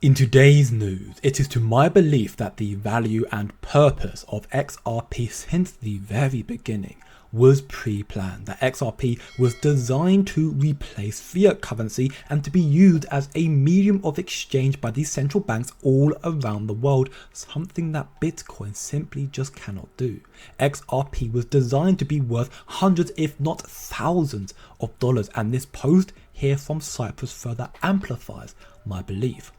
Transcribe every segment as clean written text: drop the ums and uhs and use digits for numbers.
In today's news, it is to my belief that the value and purpose of XRP since the very beginning was pre-planned, that XRP was designed to replace fiat currency and to be used as a medium of exchange by these central banks all around the world, something that Bitcoin simply just cannot do. XRP was designed to be worth hundreds if not thousands of dollars, and this post here from Cyprus further amplifies my belief.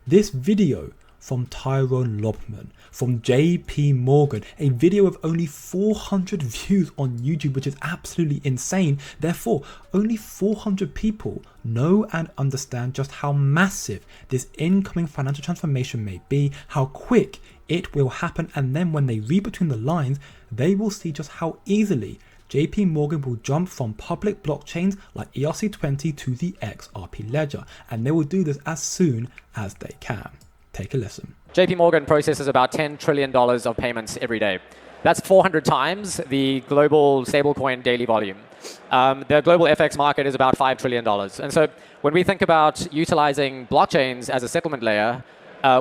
This video from Tyrone Lobman from Jpmorgan, a video of only 400 views on YouTube, which is absolutely insane. Therefore, only 400 people know and understand just how massive this incoming financial transformation may be, how quick it will happen, and then when they read between the lines, they will see just how easily Jpmorgan will jump from public blockchains like ERC20 to the XRP Ledger, and they will do this as soon as they can. Take a listen. Jpmorgan processes about $10 trillion of payments every day. That's 400 times the global stablecoin daily volume. The global FX market is about $5 trillion. And so when we think about utilizing blockchains as a settlement layer,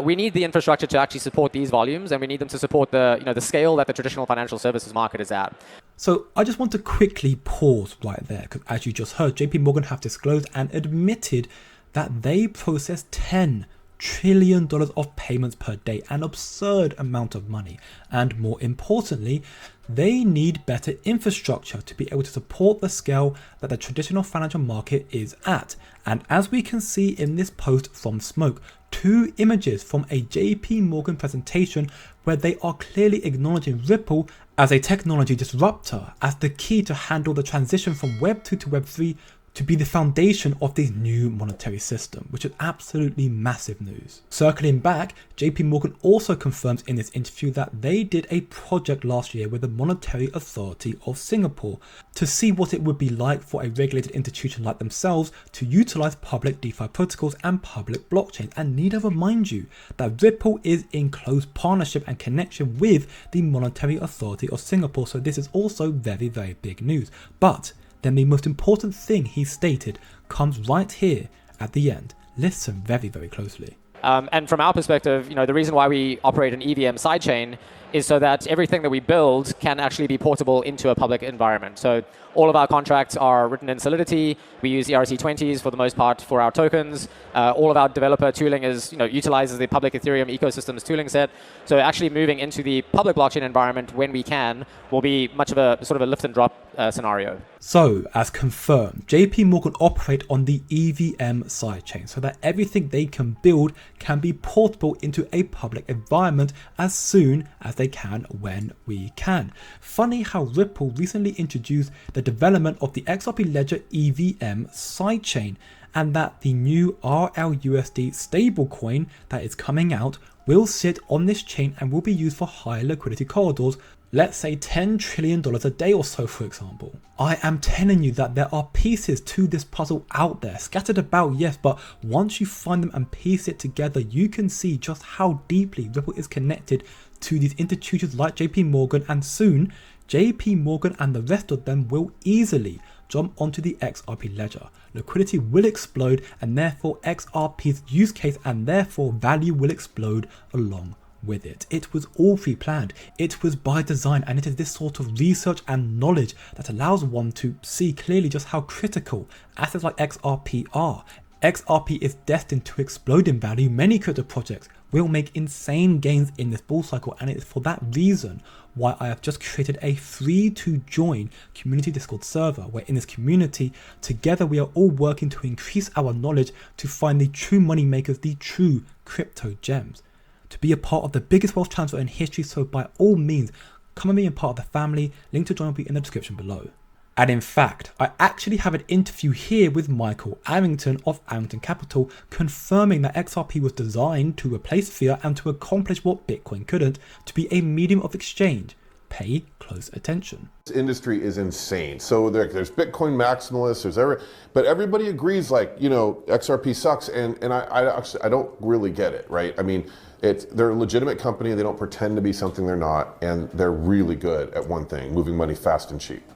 we need the infrastructure to actually support these volumes, and we need them to support the scale that the traditional financial services market is at. So I just want to quickly pause right there, because as you just heard, Jpmorgan have disclosed and admitted that they process $10 trillion of payments per day, an absurd amount of money. And more importantly, they need better infrastructure to be able to support the scale that the traditional financial market is at. And as we can see in this post from Smoke, two images from a Jpmorgan presentation where they are clearly acknowledging Ripple as a technology disruptor, as the key to handle the transition from Web 2 to Web 3 to be the foundation of this new monetary system, which is absolutely massive news. Circling back, Jpmorgan also confirms in this interview that they did a project last year with the Monetary Authority of Singapore to see what it would be like for a regulated institution like themselves to utilize public DeFi protocols and public blockchains. And need I remind you that Ripple is in close partnership and connection with the Monetary Authority of Singapore, so this is also very, very big news. But then the most important thing he stated comes right here at the end. Listen very, very closely. And from our perspective, the reason why we operate an EVM sidechain is so that everything that we build can actually be portable into a public environment. So all of our contracts are written in Solidity. We use ERC20s for the most part for our tokens. All of our developer tooling utilizes the public Ethereum ecosystem's tooling set. So actually moving into the public blockchain environment when we can will be much of a sort of a lift and drop scenario. So, as confirmed, Jpmorgan operate on the EVM sidechain so that everything they can build can be portable into a public environment as soon as they can when we can. Funny how Ripple recently introduced the development of the XRP Ledger EVM sidechain, and that the new RLUSD stablecoin that is coming out will sit on this chain and will be used for higher liquidity corridors, let's say $10 trillion a day or so, for example. I am telling you that there are pieces to this puzzle out there, scattered about, yes, but once you find them and piece it together, you can see just how deeply Ripple is connected to these institutions like Jpmorgan, and soon Jpmorgan and the rest of them will easily jump onto the XRP Ledger. Liquidity will explode, and therefore XRP's use case and therefore value will explode along with it. It was all pre-planned, it was by design, and it is this sort of research and knowledge that allows one to see clearly just how critical assets like XRP are. XRP is destined to explode in value. Many crypto projects will make insane gains in this bull cycle, and it is for that reason why I have just created a free to join community Discord server, where in this community together we are all working to increase our knowledge to find the true money makers, the true crypto gems, to be a part of the biggest wealth transfer in history. So by all means, come and be a part of the family. Link to join will be in the description below. And in fact, I actually have an interview here with Michael Arrington of Arrington Capital, confirming that XRP was designed to replace fiat and to accomplish what Bitcoin couldn't, to be a medium of exchange. Pay close attention. This industry is insane. So there's Bitcoin maximalists, but everybody agrees, XRP sucks, and I don't really get it, right? I mean, they're a legitimate company. They don't pretend to be something they're not, and they're really good at one thing: moving money fast and cheap.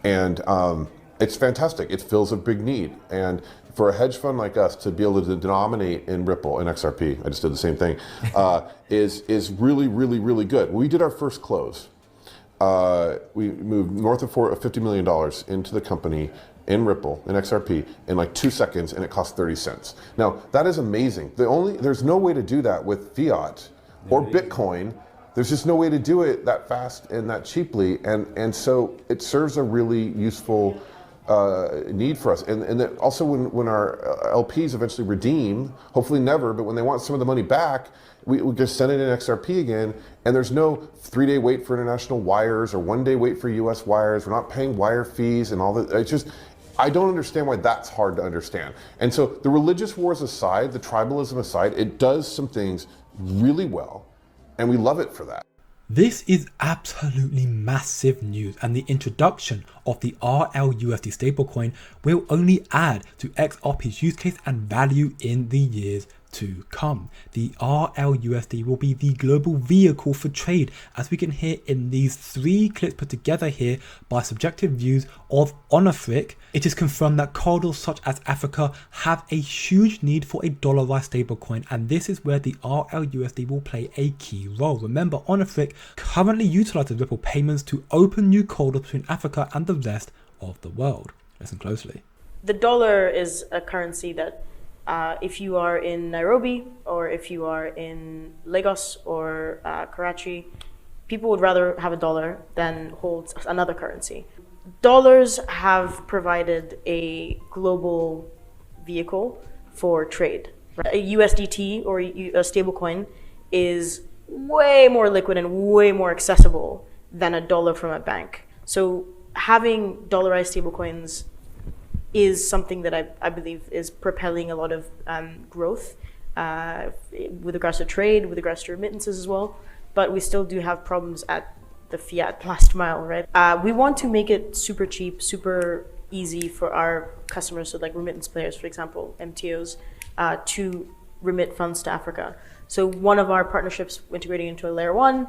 And it's fantastic. It fills a big need. And for a hedge fund like us to be able to denominate in Ripple and XRP, I just did the same thing, is really, really, really good. We did our first close. We moved north of $50 million into the company in Ripple, in XRP, in like 2 seconds, and it cost 30 cents. Now, that is amazing. There's no way to do that with fiat or Bitcoin. There's just no way to do it that fast and that cheaply, and so it serves a really useful need for us. And that also when our LPs eventually redeem, hopefully never, but when they want some of the money back, we just send it in XRP again, and there's no 3-day wait for international wires or 1-day wait for US wires. We're not paying wire fees and all that. It's just, I don't understand why that's hard to understand. And so the religious wars aside, the tribalism aside, it does some things really well, and we love it for that. This is absolutely massive news, and the introduction of the RLUSD stablecoin will only add to XRP's use case and value in the years to come. The RLUSD will be the global vehicle for trade, as we can hear in these 3 clips put together here by subjective views of Omfg. It is confirmed that corridors such as Africa have a huge need for a dollarized stablecoin, and this is where the RLUSD will play a key role. Remember, Omfg currently utilizes Ripple payments to open new corridors between Africa and the rest of the world. Listen closely. The dollar is a currency that if you are in Nairobi or if you are in Lagos or Karachi, people would rather have a dollar than hold another currency. Dollars have provided a global vehicle for trade. A USDT or a stablecoin is way more liquid and way more accessible than a dollar from a bank. So having dollarized stablecoins is something that I believe is propelling a lot of growth with regards to trade, with regards to remittances as well. But we still do have problems at the fiat last mile, right? We want to make it super cheap, super easy for our customers, so like remittance players, for example, MTOs, to remit funds to Africa. So one of our partnerships integrating into a layer 1,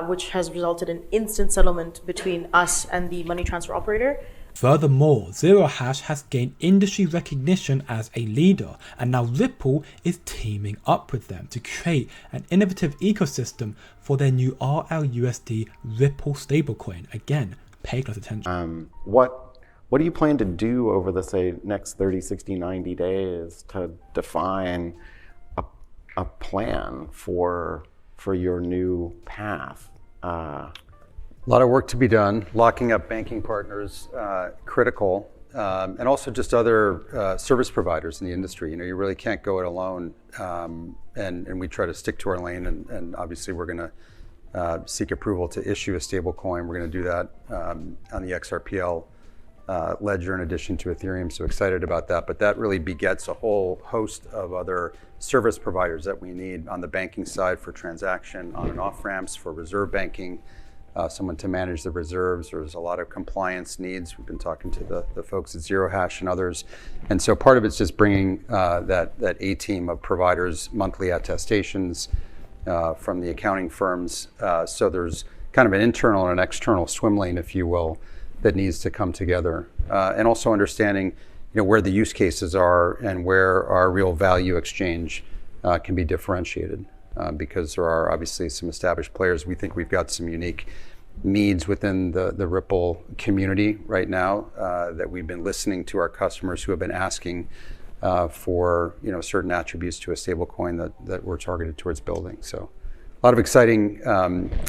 which has resulted in instant settlement between us and the money transfer operator. Furthermore, Zero Hash has gained industry recognition as a leader, and now Ripple is teaming up with them to create an innovative ecosystem for their new RLUSD Ripple stablecoin. Again, pay close attention. What do you plan to do over the, say, next 30, 60, 90 days to define a plan for your new path? A lot of work to be done. Locking up banking partners, critical, and also just other service providers in the industry. You know, you really can't go it alone, and we try to stick to our lane. And obviously, we're going to seek approval to issue a stable coin. We're going to do that on the XRP Ledger in addition to Ethereum. So excited about that. But that really begets a whole host of other service providers that we need on the banking side for transaction, on and off ramps for reserve banking. Someone to manage the reserves. There's a lot of compliance needs. We've been talking to the folks at Zero Hash and others. And so part of it's just bringing that A team of providers, monthly attestations from the accounting firms. So there's kind of an internal and an external swim lane, if you will, that needs to come together. And also understanding, where the use cases are and where our real value exchange can be differentiated. Because there are obviously some established players. We think we've got some unique needs within the Ripple community right now that we've been listening to our customers who have been asking for certain attributes to a stablecoin that we're targeted towards building. So a lot of exciting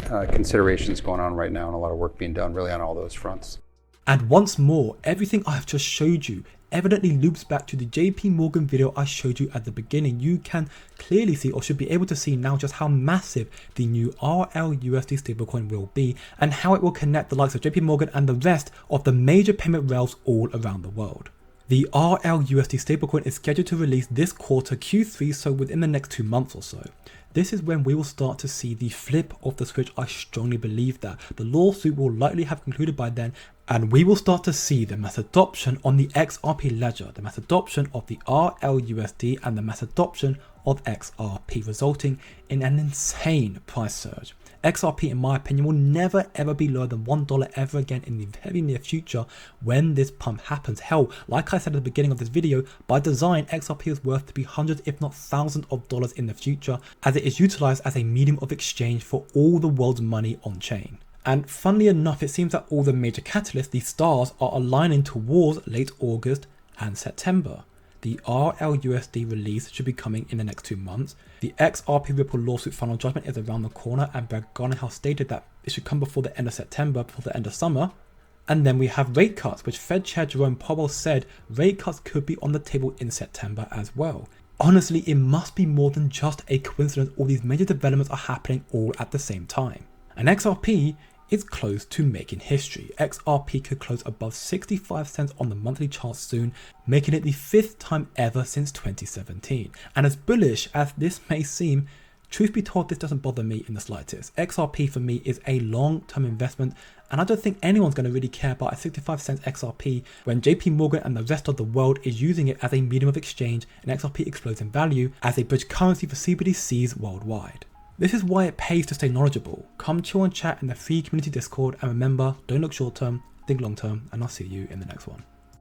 considerations going on right now and a lot of work being done really on all those fronts. And once more, everything I've just showed you evidently loops back to the Jpmorgan video I showed you at the beginning. You can clearly see, or should be able to see now, just how massive the new RLUSD stablecoin will be and how it will connect the likes of Jpmorgan and the rest of the major payment rails all around the world. The RLUSD stablecoin is scheduled to release this quarter, Q3, so within the next 2 months or so. This is when we will start to see the flip of the switch. I strongly believe that. The lawsuit will likely have concluded by then, and we will start to see the mass adoption on the XRP Ledger, the mass adoption of the RLUSD, and the mass adoption of XRP, resulting in an insane price surge. XRP, in my opinion, will never ever be lower than $1 ever again in the very near future when this pump happens. Hell, like I said at the beginning of this video, by design, XRP is worth to be hundreds if not thousands of dollars in the future, as it is utilized as a medium of exchange for all the world's money on chain. And funnily enough, it seems that all the major catalysts, the stars, are aligning towards late August and September. The RLUSD release should be coming in the next 2 months. The XRP Ripple lawsuit final judgment is around the corner, and Brad Garnerhouse stated that it should come before the end of September, before the end of summer. And then we have rate cuts, which Fed Chair Jerome Powell said rate cuts could be on the table in September as well. Honestly, it must be more than just a coincidence all these major developments are happening all at the same time. And XRP is close to making history. XRP could close above 65 cents on the monthly chart soon, making it the 5th time ever since 2017. And as bullish as this may seem, truth be told, this doesn't bother me in the slightest. XRP for me is a long-term investment, and I don't think anyone's going to really care about a 65 cents XRP when JP Morgan and the rest of the world is using it as a medium of exchange and XRP explodes in value as a bridge currency for CBDCs worldwide. This is why it pays to stay knowledgeable. Come chill and chat in the free community Discord, and remember, don't look short term, think long term, and I'll see you in the next one.